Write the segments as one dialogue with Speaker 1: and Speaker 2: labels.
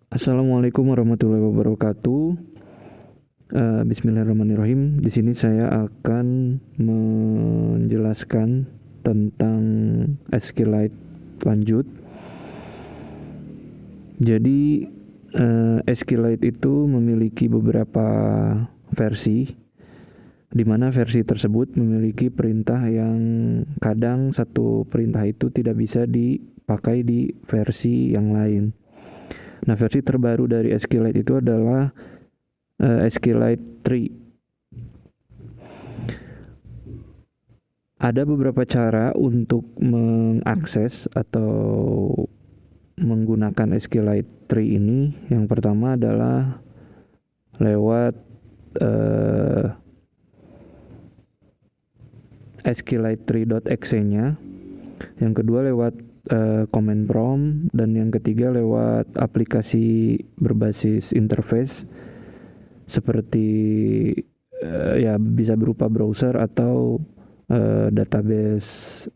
Speaker 1: Assalamualaikum warahmatullahi wabarakatuh. Bismillahirrahmanirrahim. Di sini saya akan menjelaskan tentang SQLite lanjut. Jadi SQLite itu memiliki beberapa versi, di mana versi tersebut memiliki perintah yang kadang satu perintah itu tidak bisa dipakai di versi yang lain. Nah, versi terbaru dari SQLite itu adalah SQLite 3. Ada beberapa cara untuk mengakses atau menggunakan SQLite 3 ini. Yang pertama adalah lewat SQLite3.exe-nya. Yang kedua lewat command prompt, dan yang ketiga lewat aplikasi berbasis interface seperti ya bisa berupa browser atau database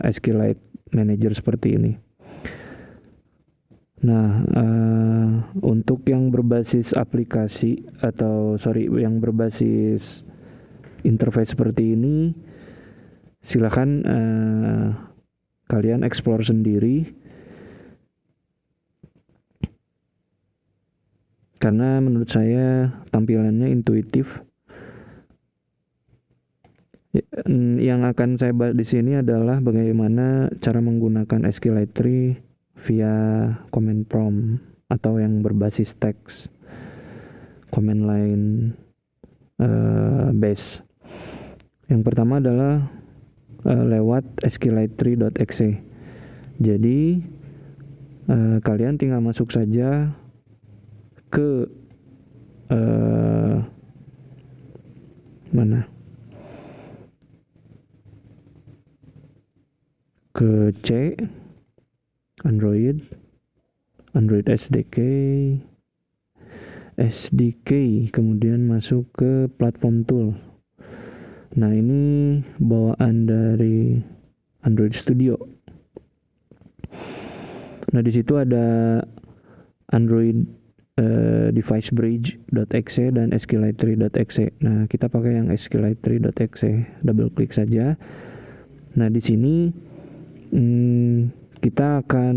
Speaker 1: SQLite Manager seperti ini. Nah, untuk yang berbasis aplikasi yang berbasis interface seperti ini, silakan kalian explore sendiri, karena menurut saya tampilannya intuitif. Yang akan saya bahas di sini adalah bagaimana cara menggunakan SQLite 3 via command prompt atau yang berbasis teks, command line base. Yang pertama adalah lewat SQLite3.exe. Jadi kalian tinggal masuk saja ke ke C, Android SDK, kemudian masuk ke platform tool. Nah, ini bawaan dari Android Studio. Nah, di situ ada Android device bridge.exe dan SQLite3.exe. Nah, kita pakai yang SQLite3.exe. Double klik saja. Nah, di sini kita akan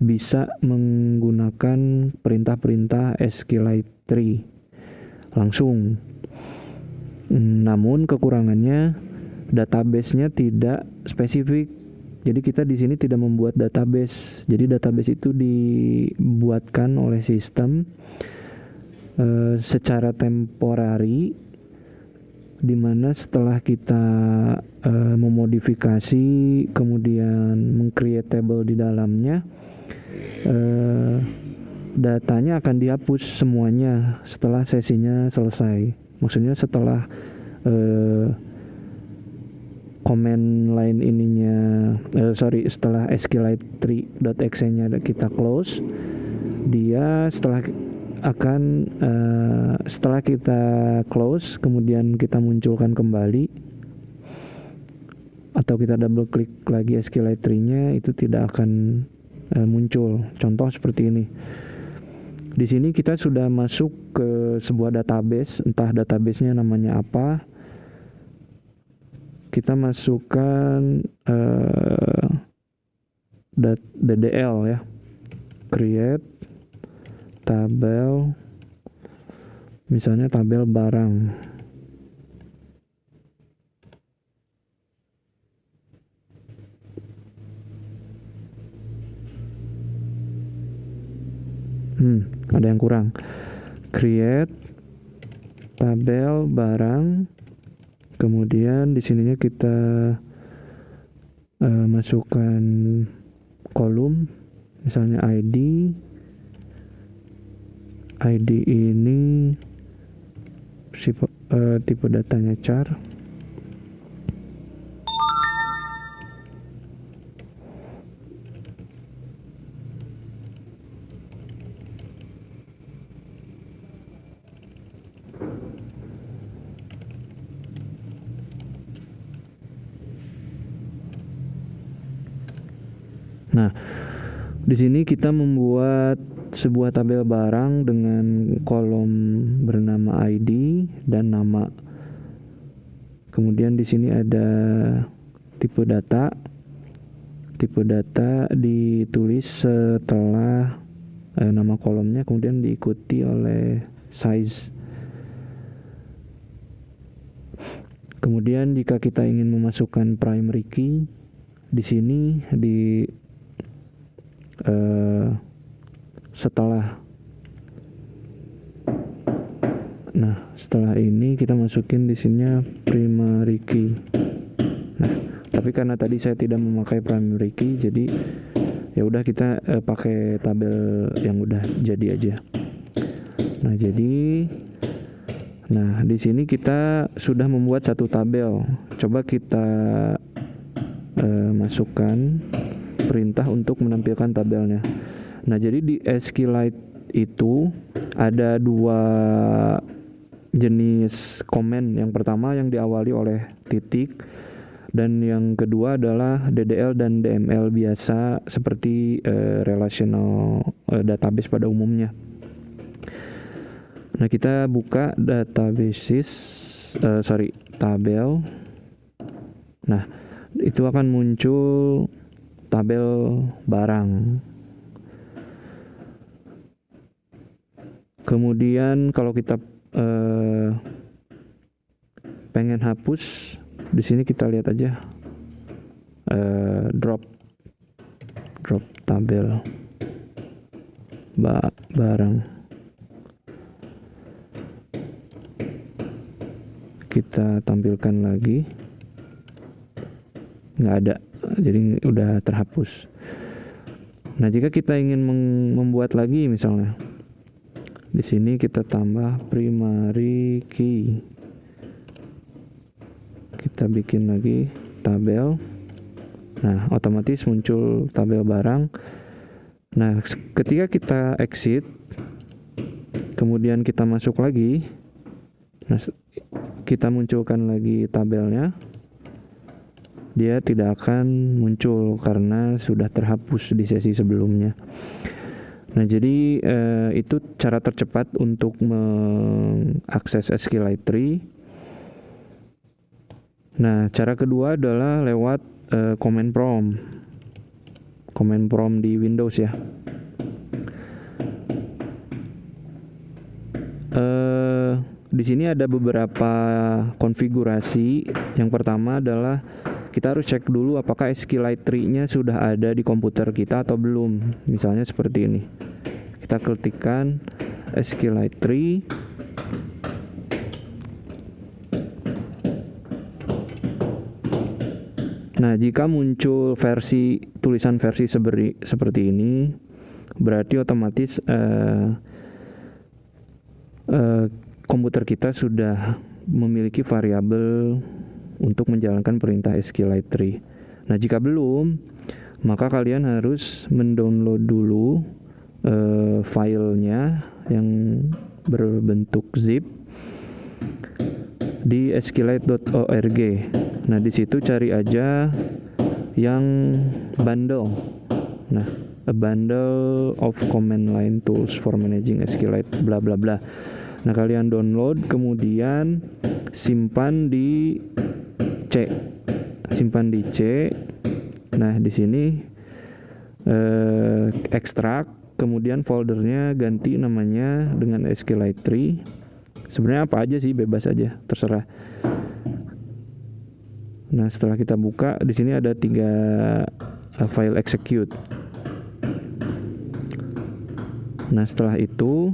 Speaker 1: bisa menggunakan perintah-perintah SQLite 3 langsung. Namun kekurangannya database-nya tidak spesifik. Jadi kita di sini tidak membuat database. Jadi database itu dibuatkan oleh sistem secara temporari, di mana setelah kita memodifikasi kemudian meng-create table di dalamnya, datanya akan dihapus semuanya setelah sesinya selesai. Maksudnya setelah command line ininya setelah SQLite3.exe-nya kita close, dia setelah kita close kemudian kita munculkan kembali atau kita double klik lagi SQLite 3-nya, itu tidak akan muncul. Contoh seperti ini. Di sini kita sudah masuk ke sebuah database, entah database-nya namanya apa. Kita masukkan DDL ya. Create tabel, misalnya tabel barang. Ada yang kurang. Create tabel barang. Kemudian di sininya kita masukkan kolom, misalnya ID. ID ini tipe datanya char. Nah, Di sini kita membuat sebuah tabel barang dengan kolom bernama ID dan nama. Kemudian di sini ada tipe data. Tipe data ditulis setelah nama kolomnya, kemudian diikuti oleh size. Kemudian jika kita ingin memasukkan primary key, di sini setelah ini kita masukin di sini primary key. Nah, tapi karena tadi saya tidak memakai primary key, jadi ya udah kita pakai tabel yang udah jadi aja. Nah, di sini kita sudah membuat satu tabel. Coba kita masukkan perintah untuk menampilkan tabelnya. Nah, jadi di SQLite itu ada dua jenis komen. Yang pertama yang diawali oleh titik, dan yang kedua adalah DDL dan DML biasa seperti relational database pada umumnya. Nah, kita buka tabel. Nah, itu akan muncul tabel barang. Kemudian kalau kita pengen hapus, di sini kita lihat aja drop tabel barang. Kita tampilkan lagi, nggak ada, jadi udah terhapus. Nah, jika kita ingin membuat lagi, misalnya di sini kita tambah primary key, kita bikin lagi tabel. Nah, otomatis muncul tabel barang. Nah, ketika kita exit, kemudian kita masuk lagi, nah, kita munculkan lagi tabelnya, dia tidak akan muncul karena sudah terhapus di sesi sebelumnya. Nah, jadi itu cara tercepat untuk mengakses SQLite Tree. Nah, cara kedua adalah lewat command prompt di Windows ya. Di sini ada beberapa konfigurasi. Yang pertama adalah kita harus cek dulu apakah SQLite Tree-nya sudah ada di komputer kita atau belum. Misalnya seperti ini. Kita ketikkan SQLite Tree. Nah, jika muncul tulisan versi seperti ini, berarti otomatis komputer kita sudah memiliki variabel untuk menjalankan perintah SQLite Tree. Nah, jika belum, maka kalian harus mendownload dulu filenya yang berbentuk zip di sqlite.org. Nah, di situ cari aja yang bundle. Nah, a bundle of command line tools for managing SQLite bla bla bla. Nah, kalian download, kemudian simpan di C. Nah, di sini ekstrak, kemudian foldernya ganti namanya dengan SQLite Tree. Sebenarnya apa aja sih, bebas aja, terserah. Nah, setelah kita buka, di sini ada 3 file execute. Nah, setelah itu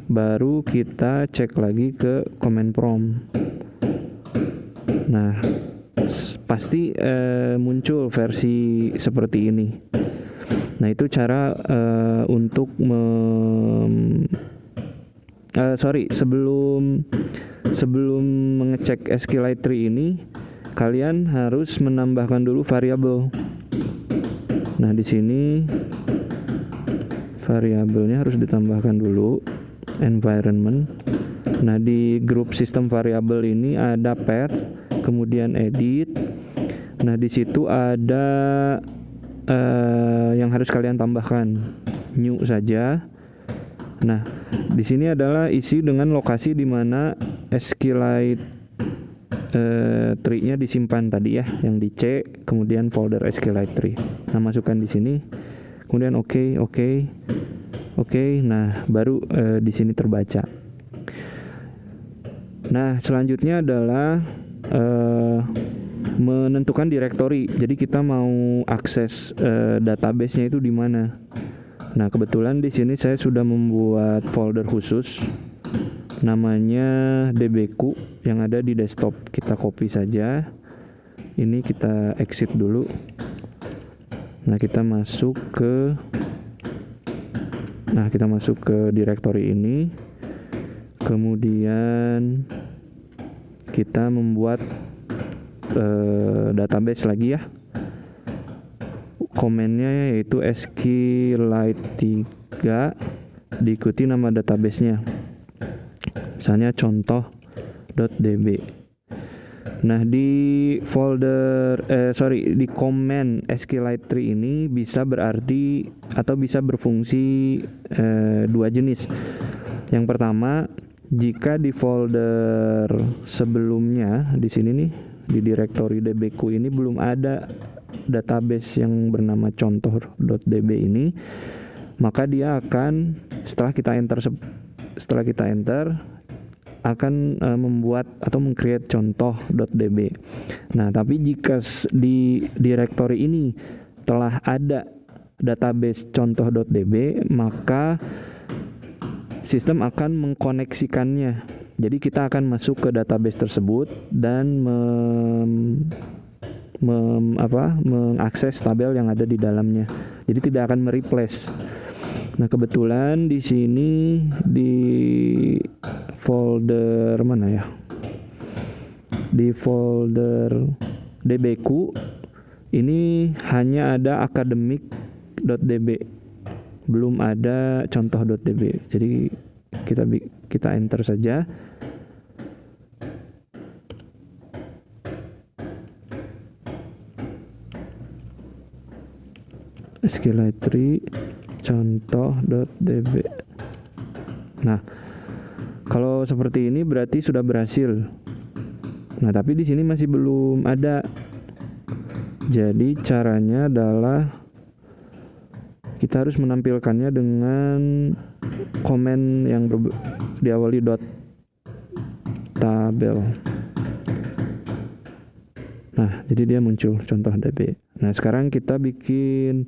Speaker 1: baru kita cek lagi ke command prompt. Nah, pasti muncul versi seperti ini. Nah, itu cara untuk sebelum mengecek SQLite Tree ini, kalian harus menambahkan dulu variabel. Nah, di sini variabelnya harus ditambahkan dulu, environment. Nah, di grup sistem variabel ini ada path, kemudian edit. Nah, di situ ada yang harus kalian tambahkan. New saja. Nah, di sini adalah isi dengan lokasi di mana SQLite tree-nya disimpan tadi ya, yang di C, kemudian folder SQLite tree. Nah, masukkan di sini. Kemudian oke. Nah, baru di sini terbaca. Nah, selanjutnya adalah menentukan directory. Jadi kita mau akses database-nya itu di mana. Nah, kebetulan di sini saya sudah membuat folder khusus namanya dbq yang ada di desktop. Kita copy saja. Ini kita exit dulu. Nah, kita masuk ke directory ini. Kemudian kita membuat database lagi ya. Komennya yaitu SQLite 3 diikuti nama database-nya. Misalnya contoh.db. Nah, di folder di komen SQLite 3 ini bisa berarti atau bisa berfungsi dua jenis. Yang pertama, jika di folder sebelumnya di sini nih di directory dbq ini belum ada database yang bernama contoh.db ini, maka dia akan setelah kita enter akan membuat atau meng-create contoh.db. Nah, tapi jika di directory ini telah ada database contoh.db, maka sistem akan mengkoneksikannya. Jadi kita akan masuk ke database tersebut dan mengakses tabel yang ada di dalamnya. Jadi tidak akan mereplace. Nah, kebetulan di sini di folder mana ya? Di folder dbq ini hanya ada academic.db. Belum ada contoh.db. Jadi kita enter saja. SQLite 3 contoh.db. Nah, kalau seperti ini berarti sudah berhasil. Nah, tapi di sini masih belum ada. Jadi caranya adalah kita harus menampilkannya dengan komen yang diawali .tabel. Nah, jadi dia muncul contoh.db. Nah, sekarang kita bikin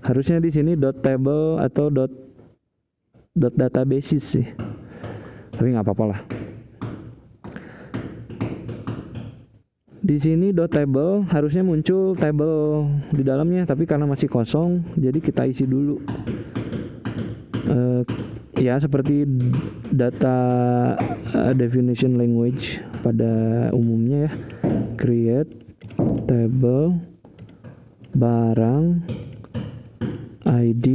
Speaker 1: harusnya di sini .table atau .databases sih, tapi nggak apa-apa lah. Di sini .table harusnya muncul table di dalamnya, tapi karena masih kosong, jadi kita isi dulu. Ya, seperti data definition language pada umumnya ya. Create table barang ID,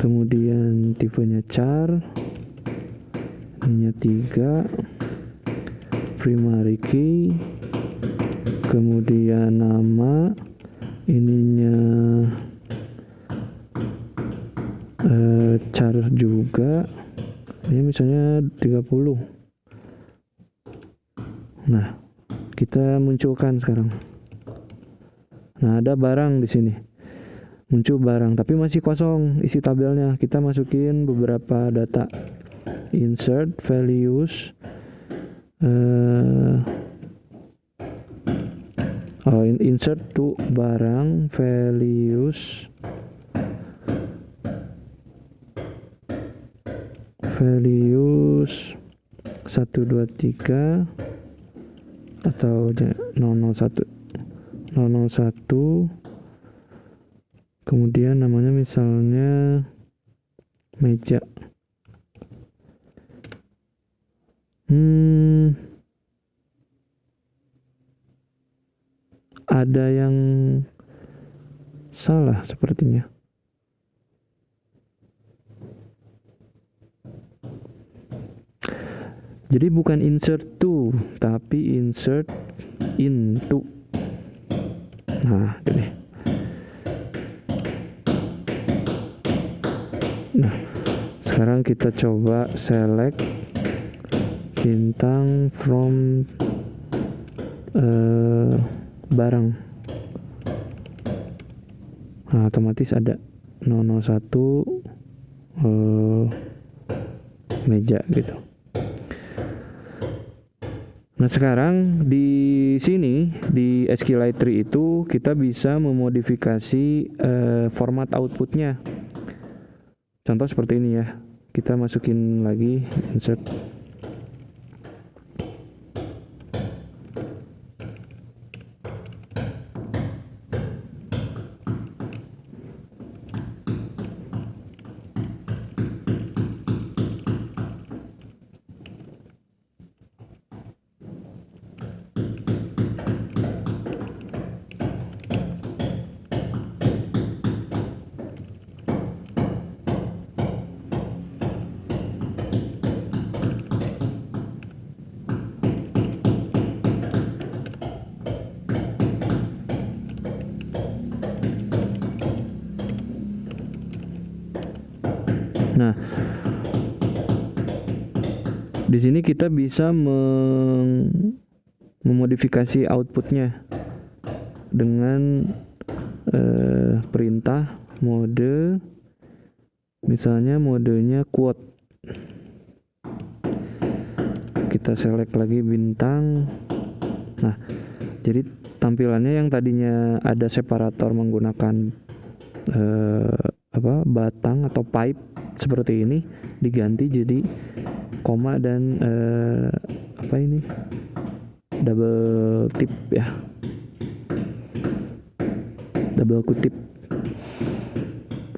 Speaker 1: kemudian tipenya char, ininya 3, primary key, kemudian nama, ininya char juga, ini misalnya 30. Nah, kita munculkan sekarang. Nah, ada barang di sini. Muncul barang, tapi masih kosong isi tabelnya. Kita masukin beberapa data. Insert values. Insert to barang values 1 2 3 atau 001 kemudian namanya misalnya meja. Ada yang salah sepertinya. Jadi bukan insert to, tapi insert into. Nah, gini. Nah, sekarang kita coba select bintang from barang. Nah, otomatis ada 001 meja gitu. Nah, sekarang di sini di SQLite Tree itu kita bisa memodifikasi format outputnya. Contoh seperti ini ya. Kita masukin lagi insert. Nah, di sini kita bisa memodifikasi outputnya dengan perintah mode, misalnya modenya quote. Kita select lagi bintang. Nah, jadi tampilannya yang tadinya ada separator menggunakan batang atau pipe seperti ini diganti jadi koma dan double tip ya, double kutip.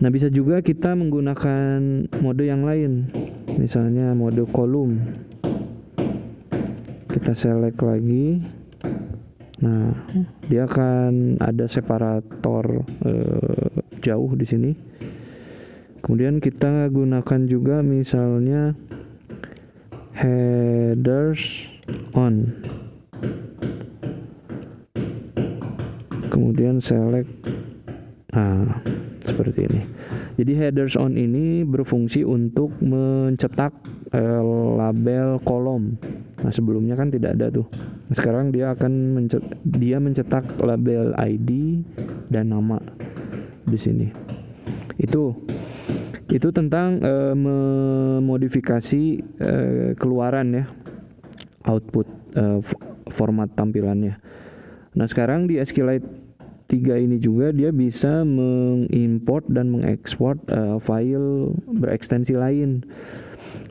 Speaker 1: Nah, bisa juga kita menggunakan mode yang lain, misalnya mode kolom. Kita select lagi. Nah, dia akan ada separator jauh di sini. Kemudian kita gunakan juga misalnya headers on. Kemudian select. Nah, seperti ini. Jadi headers on ini berfungsi untuk mencetak label kolom. Nah, sebelumnya kan tidak ada tuh. Nah, sekarang dia akan mencetak label ID dan nama di sini. Itu tentang memodifikasi keluaran ya, output format tampilannya. Nah, sekarang di SQLite 3 ini juga dia bisa mengimport dan mengekspor file berekstensi lain.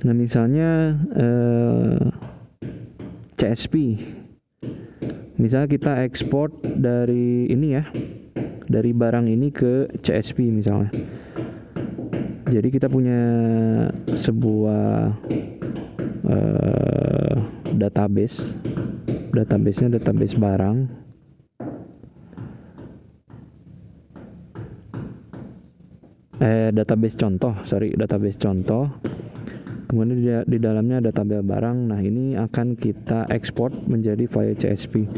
Speaker 1: Nah, misalnya CSV. Misal kita ekspor dari ini ya, dari barang ini ke CSV misalnya. Jadi kita punya sebuah database-nya database barang. Database contoh. Kemudian di dalamnya ada tabel barang. Nah, ini akan kita ekspor menjadi file CSV.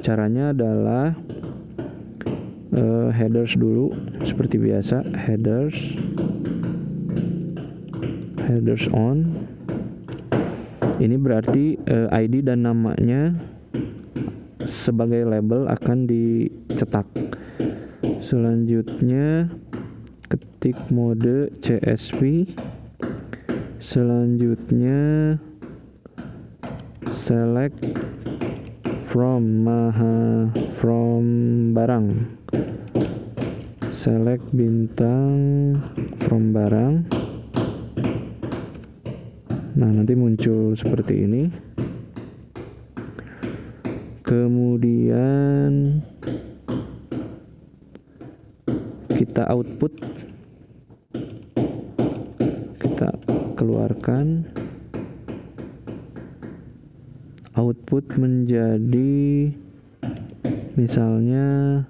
Speaker 1: Caranya adalah headers dulu seperti biasa, headers on. Ini berarti ID dan namanya sebagai label akan dicetak. Selanjutnya ketik mode CSV. Selanjutnya select from barang. Select bintang from barang. Nah, nanti muncul seperti ini. Kemudian kita output, kita keluarkan. Output menjadi misalnya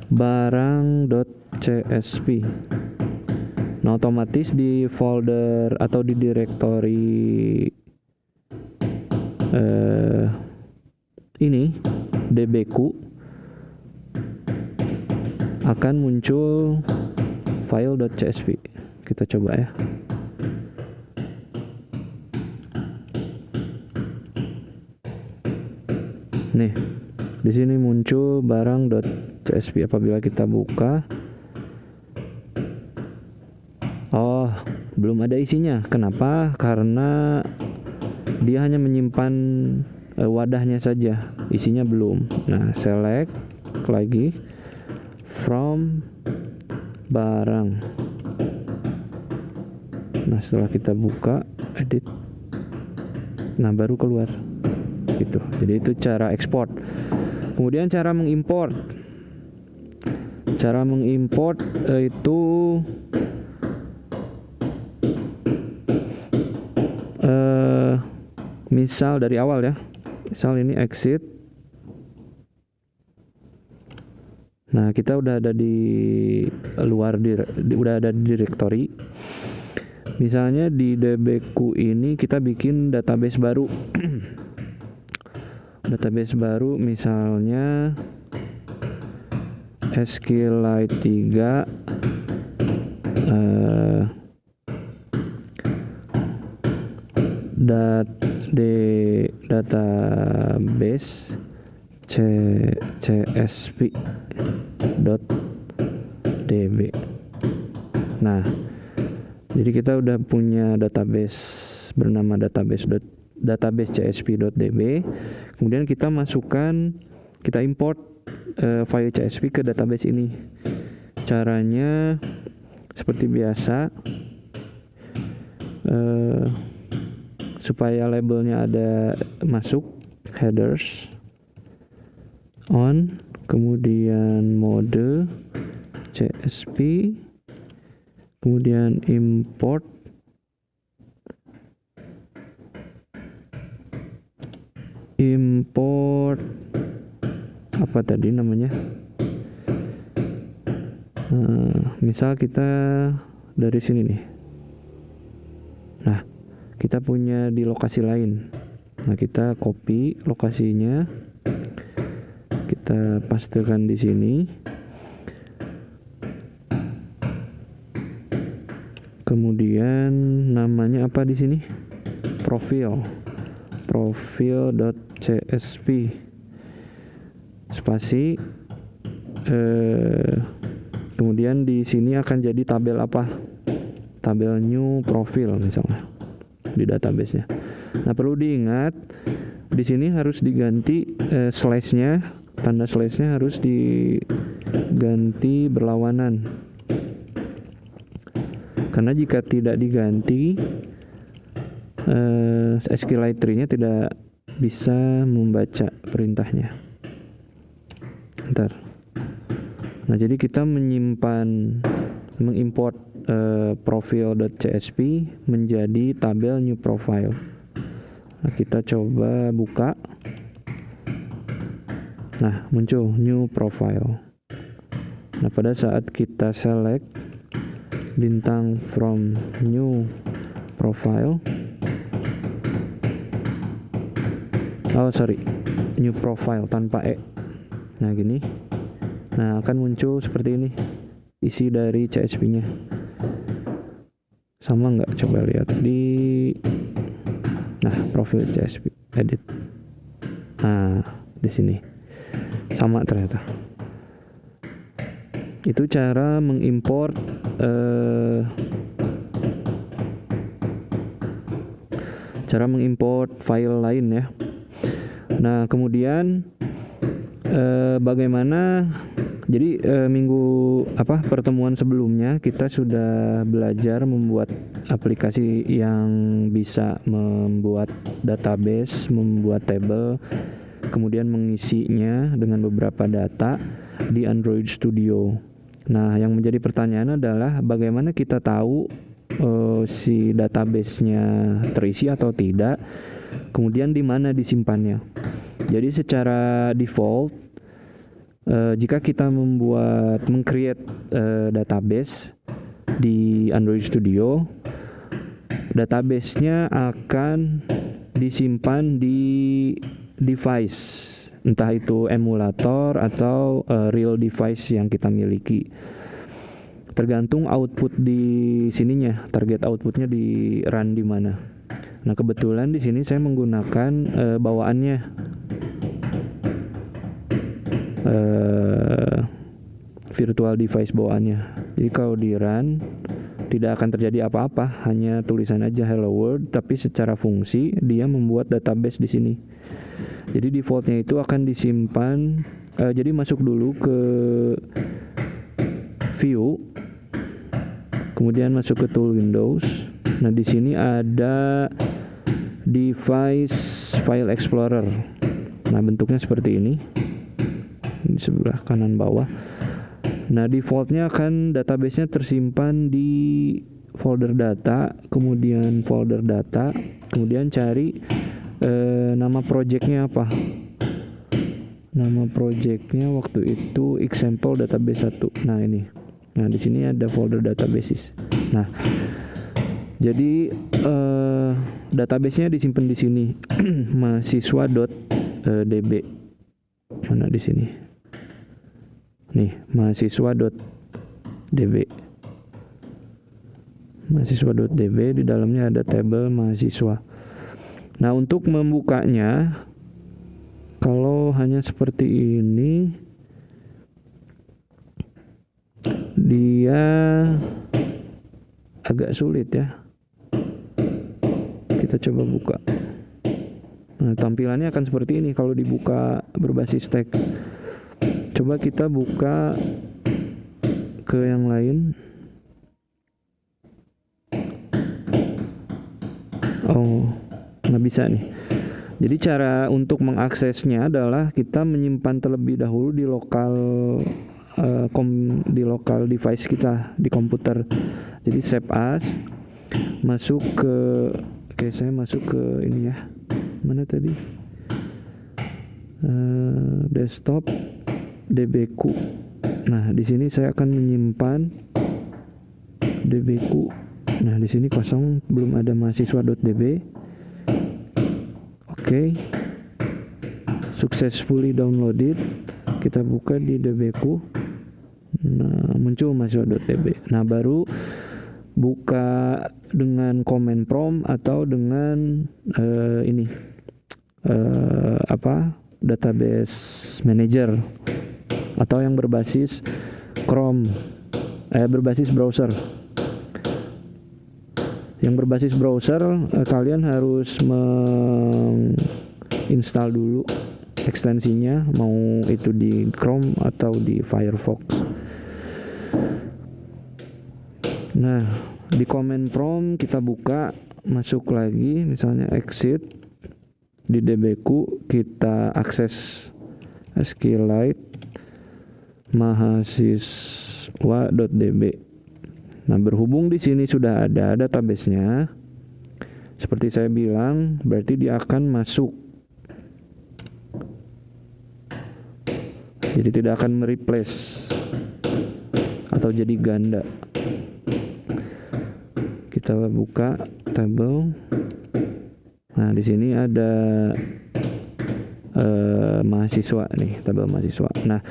Speaker 1: barang.csv. Nah, otomatis di folder atau di directory ini dbq akan muncul file.csv. Kita coba ya. Nih, di sini muncul barang.csv. Apabila kita buka, oh, belum ada isinya. Kenapa? Karena dia hanya menyimpan wadahnya saja, isinya belum. Nah, select lagi from barang. Nah, setelah kita buka, edit, nah baru keluar gitu. Jadi itu cara ekspor. Kemudian cara mengimport. Cara mengimport itu misal dari awal ya. Misal ini exit. Nah, kita udah ada di luar udah ada di directory. Misalnya di dbq ini kita bikin database baru. Database baru misalnya SQLite 3 database csp.db. Nah, jadi kita udah punya database bernama database csp.db. Kemudian kita import file csv ke database ini. Caranya seperti biasa, supaya labelnya ada masuk, headers on, kemudian mode csp, kemudian import apa tadi namanya, misal kita dari sini nih. Nah, kita punya di lokasi lain. Nah, kita copy lokasinya, kita pastekan di sini. Kemudian namanya apa di sini? Profil.csv spasi. Kemudian di sini akan jadi tabel apa? Tabel new profile misalnya di database-nya. Nah, perlu diingat di sini harus diganti slash-nya, tanda slash-nya harus diganti berlawanan. Karena jika tidak diganti, SQLite tree-nya tidak bisa membaca perintahnya. Ntar. Nah, jadi kita mengimport profile.csv menjadi tabel new profile. Nah, kita coba buka. Nah, muncul new profile. Nah, pada saat kita select bintang from new profile, new profile tanpa E. Nah, gini. Nah, akan muncul seperti ini isi dari CSV-nya. Sama nggak? Coba lihat di profil CSV, edit. Nah, di sini sama ternyata. Itu cara mengimport file lain ya. Nah, kemudian bagaimana? Jadi pertemuan sebelumnya kita sudah belajar membuat aplikasi yang bisa membuat database, membuat table, kemudian mengisinya dengan beberapa data di Android Studio. Nah, yang menjadi pertanyaan adalah bagaimana kita tahu si database-nya terisi atau tidak, kemudian di mana disimpannya. Jadi secara default, jika kita meng-create database, di Android Studio, database-nya akan disimpan di device, entah itu emulator atau real device yang kita miliki. Tergantung output di sininya, target outputnya di run di mana. Nah, kebetulan di sini saya menggunakan bawaannya virtual device bawaannya. Jadi kalau di run tidak akan terjadi apa-apa, hanya tulisan aja hello world, tapi secara fungsi dia membuat database di sini. Jadi defaultnya itu akan disimpan. Jadi masuk dulu ke view, kemudian masuk ke tool Windows. Nah, di sini ada device file explorer. Nah, bentuknya seperti ini di sebelah kanan bawah. Nah, defaultnya akan database-nya tersimpan di folder data, kemudian folder data, kemudian cari nama projectnya apa. Nama projectnya waktu itu example database 1. Nah, ini. Nah, di sini ada folder databases. Nah, jadi database-nya disimpan di sini mahasiswa.db. Mana di sini? Nih, mahasiswa.db. Mahasiswa.db, di dalamnya ada tabel mahasiswa. Nah, untuk membukanya, kalau hanya seperti ini, dia agak sulit ya. Kita coba buka. Nah, tampilannya akan seperti ini kalau dibuka berbasis tag. Coba kita buka ke yang lain. Oh, nggak bisa nih. Jadi cara untuk mengaksesnya adalah kita menyimpan terlebih dahulu di lokal device kita di komputer. Jadi save as, masuk ke, saya masuk ke ini ya. Mana tadi? Desktop dbku. Nah, di sini saya akan menyimpan dbku. Nah, di sini kosong, belum ada mahasiswa.db. Oke. Successfully downloaded. Kita buka di dbku. Nah, muncul mahasiswa.db. Nah, baru buka dengan command prompt atau dengan database manager atau yang berbasis Chrome, berbasis browser. Yang berbasis browser, kalian harus menginstal dulu ekstensinya, mau itu di Chrome atau di Firefox. Nah, di command prompt kita buka, masuk lagi, misalnya exit di dbku, kita akses SQLite mahasiswa.db. Nah, berhubung di sini sudah ada database-nya, seperti saya bilang, berarti dia akan masuk. Jadi tidak akan mereplace atau jadi ganda. Kita buka tabel. Nah, di sini ada mahasiswa nih, tabel mahasiswa. Nah,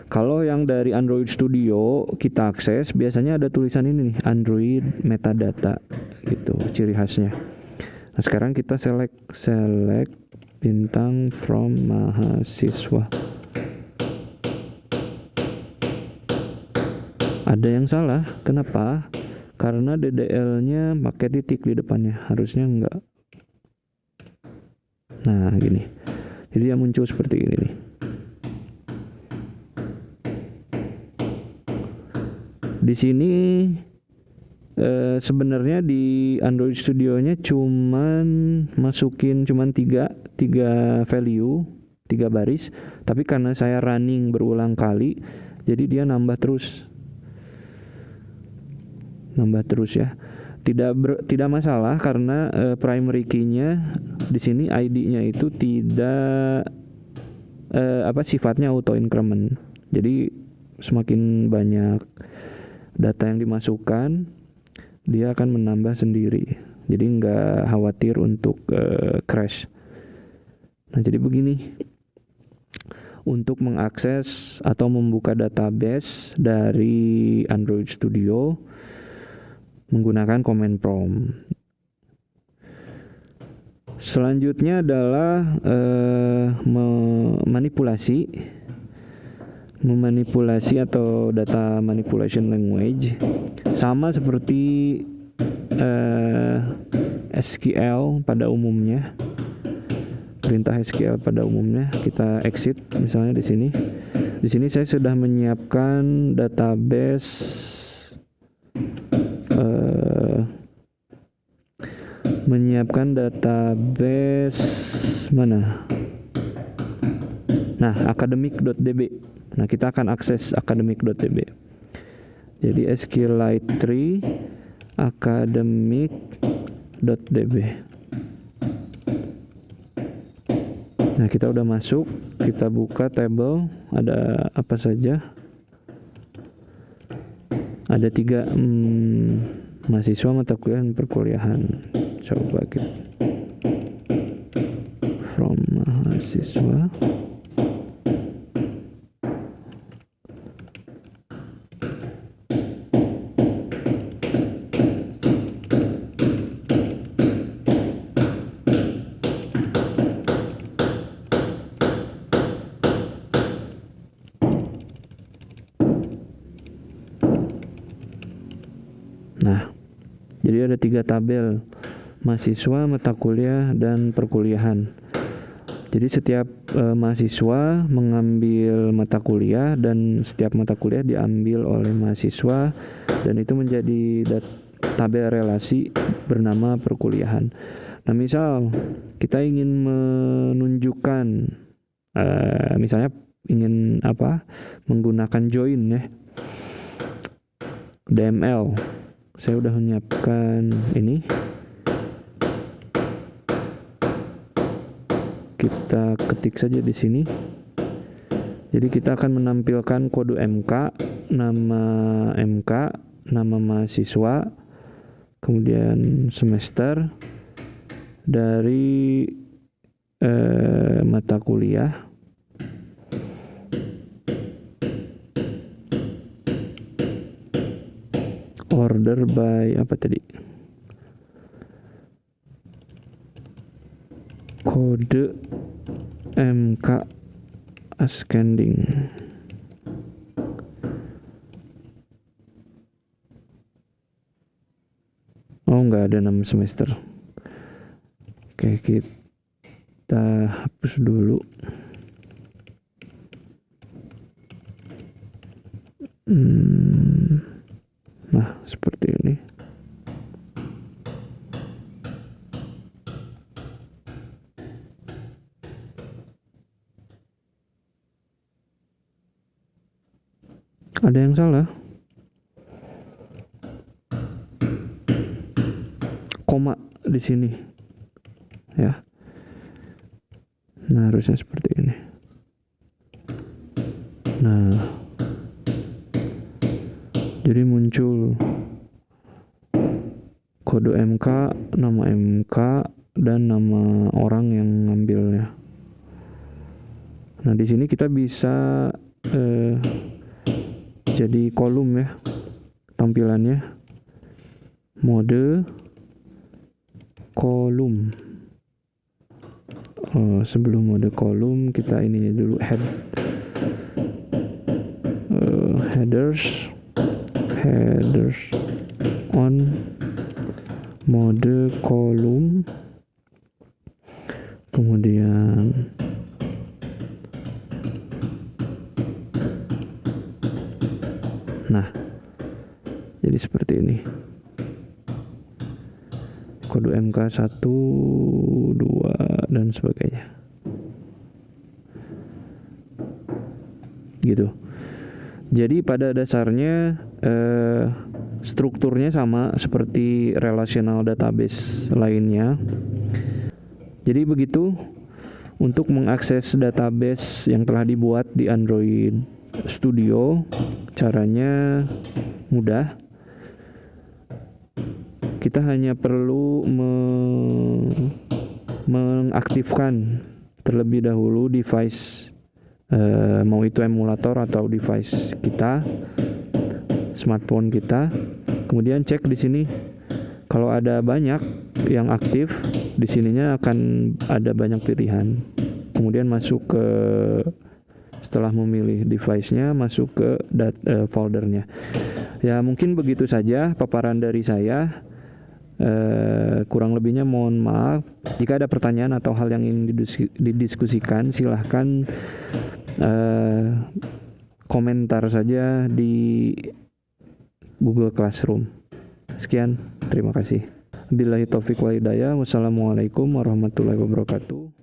Speaker 1: kalau yang dari Android Studio kita akses, biasanya ada tulisan ini nih, Android metadata gitu, ciri khasnya. Nah, sekarang kita select bintang from mahasiswa. Ada yang salah, kenapa? Karena DDL-nya pakai titik di depannya, harusnya enggak. Nah, gini. Jadi dia muncul seperti ini nih. Di sini sebenarnya di Android Studio-nya masukin tiga value, 3 baris, tapi karena saya running berulang kali, jadi dia nambah terus ya. Tidak masalah karena primary key-nya di sini ID-nya itu tidak sifatnya auto increment. Jadi semakin banyak data yang dimasukkan, dia akan menambah sendiri. Jadi nggak khawatir untuk crash. Nah, jadi begini. Untuk mengakses atau membuka database dari Android Studio menggunakan command prompt. Selanjutnya adalah memanipulasi atau data manipulation language, sama seperti SQL pada umumnya. Perintah SQL pada umumnya, kita exit misalnya di sini. Di sini saya sudah menyiapkan database mana? Nah, academic.db. Nah, kita akan akses academic.db. Jadi SQLite 3 academic.db. Nah, kita udah masuk, kita buka table, ada apa saja? Ada 3 mahasiswa, mata kuliah, dan perkuliahan. Coba kita from mahasiswa. Nah, jadi ada 3 tabel, mahasiswa, mata kuliah, dan perkuliahan. Jadi setiap mahasiswa mengambil mata kuliah dan setiap mata kuliah diambil oleh mahasiswa, dan itu menjadi tabel relasi bernama perkuliahan. Nah, misal kita ingin menunjukkan misalnya ingin menggunakan join ya, DML. Saya udah menyiapkan ini. Kita ketik saja di sini. Jadi kita akan menampilkan kode MK, nama mahasiswa, kemudian semester dari mata kuliah. Order by kode MK ascending. Oh, nggak ada nama semester. Oke, kita hapus dulu. Nah, seperti ini. Ada yang salah? Koma di sini. Ya. Nah, harusnya seperti ini. Nah, jadi muncul kode MK, nama MK, dan nama orang yang ngambilnya. Nah, di sini kita bisa jadi kolom ya tampilannya, mode kolom. Sebelum mode kolom kita ininya dulu headers on mode kolom, kemudian nah, jadi seperti ini. Kode MK 1, 2, dan sebagainya. Gitu. Jadi pada dasarnya strukturnya sama seperti relational database lainnya. Jadi begitu untuk mengakses database yang telah dibuat di Android Studio. Caranya mudah. Kita hanya perlu mengaktifkan terlebih dahulu device, mau itu emulator atau device kita, smartphone kita. Kemudian cek di sini, kalau ada banyak yang aktif, di sininya akan ada banyak pilihan. Kemudian masuk ke, setelah memilih device-nya, masuk ke foldernya. Ya mungkin begitu saja paparan dari saya. Kurang lebihnya mohon maaf. Jika ada pertanyaan atau hal yang ingin didiskusikan, silahkan komentar saja di Google Classroom. Sekian, terima kasih. Billahi taufiq wal hidayah. Wassalamualaikum warahmatullahi wabarakatuh.